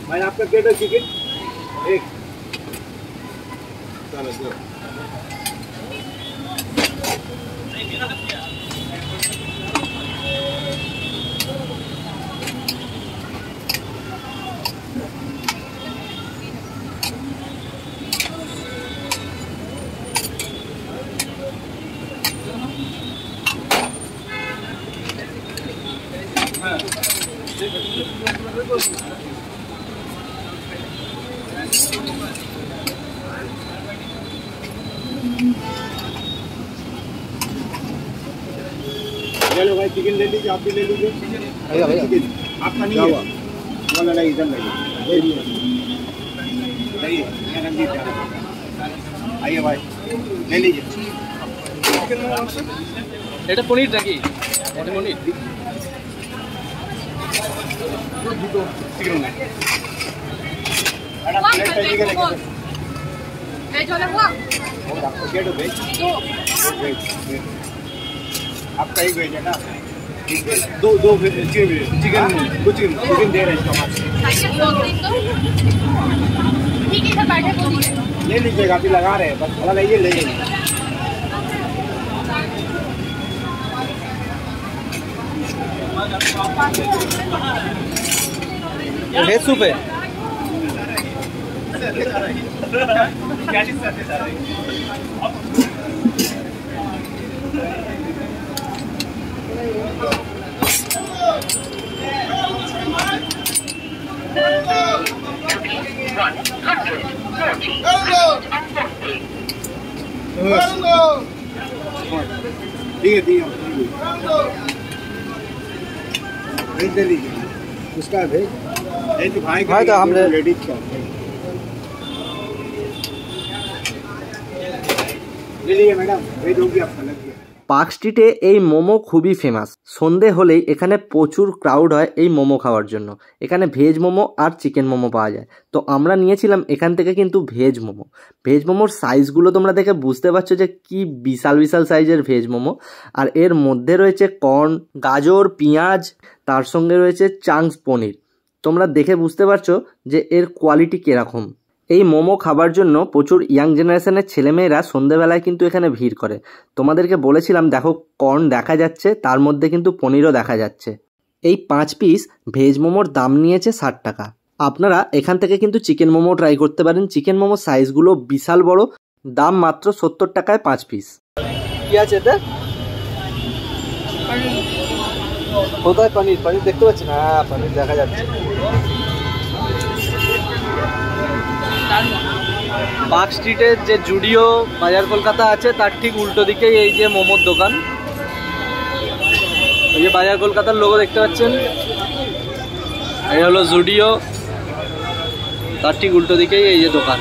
भाई आपका प्लेट है चिकन एक चलो चलो चलो भाई चिकन ले लीजिए आप भी ले लीजिए भैया आपका नहीं है वाला नहीं इधर लगे आइए भाई ले लीजिए এটা পনির নাকি এটা পনির चिकन वेज वाला हुआ और आपका क्या वेज दो आपका एक वेज है ना दो दो चिकन कुछ चिकन दे रहे हैं ठीक है सर बैठे बोलिए ले लीजिएगा अभी लगा रहे हैं बस थोड़ा लाइए ले लीजिए ভেজ স্যুপ है ठीक है भेज दे लीजिए उसका भेज भाई तो हम लेडीज का ले लीजिए मैडम भेज होगी आपका लग गया পার্ক স্ট্রিটে এই মোমো খুবই ফেমাস। সন্ধে হলেই এখানে প্রচুর ক্রাউড হয় এই মোমো খাওয়ার জন্য। এখানে ভেজ মোমো আর চিকেন মোমো পাওয়া যায়। তো আমরা নিয়েছিলাম এখান থেকে কিন্তু ভেজ মোমো। ভেজ মোমোর সাইজগুলো তোমরা দেখে বুঝতে পারছো যে কি বিশাল বিশাল সাইজের ভেজ মোমো। আর এর মধ্যে রয়েছে কর্ন, গাজর, পেঁয়াজ, তার সঙ্গে রয়েছে চাংস পনির। তোমরা দেখে বুঝতে পারছো যে এর কোয়ালিটি কীরকম। এই মোমো খাবার জন্য প্রচুর ইয়াং জেনারেশনের ছেলেমেয়েরা সন্ধেবেলায় কিন্তু এখানে ভিড় করে। তোমাদেরকে বলেছিলাম দেখো কর্ন দেখা যাচ্ছে, তার মধ্যে কিন্তু পনিরও দেখা যাচ্ছে। এই 5 পিস ভেজ মোমোর দাম নিয়েছে 60 টাকা। আপনারা এখান থেকে কিন্তু চিকেন মোমো ট্রাই করতে পারেন। চিকেন মোমোর সাইজগুলো বিশাল বড়, দাম মাত্র 70 টাকায় 5 পিস। কি আছে এতে? কোথায় পনির? পনির দেখতে পাচ্ছেন? হ্যাঁ পনির দেখা যাচ্ছে। পার্ক স্ট্রিটের যে জুডিও বাজার কলকাতা আছে তার ঠিক উল্টো দিকেই এই যে মোমোর দোকান। এই যে বাজার কলকাতার লোগো দেখতে পাচ্ছেন, এই হলো জুডিও, তার ঠিক উল্টো দিকেই এই যে দোকান।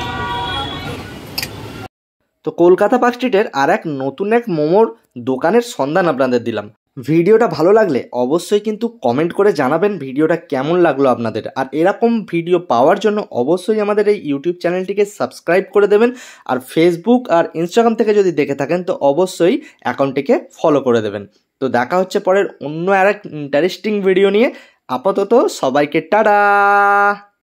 তো কলকাতা পার্ক স্ট্রিটের আর এক নতুন এক মোমোর দোকানের সন্ধান আপনাদের দিলাম। ভিডিওটা ভালো লাগলে অবশ্যই কিন্তু কমেন্ট করে জানাবেন ভিডিওটা কেমন লাগলো আপনাদের। আর এরকম ভিডিও পাওয়ার জন্য অবশ্যই আমাদের এই ইউটিউব চ্যানেলটিকে সাবস্ক্রাইব করে দেবেন। আর ফেসবুক আর ইনস্টাগ্রাম থেকে যদি দেখে থাকেন তো অবশ্যই অ্যাকাউন্টটিকে ফলো করে দেবেন। তো দেখা হচ্ছে পরের অন্য আর এক ইন্টারেস্টিং ভিডিও নিয়ে। আপাতত সবাইকে টাটা।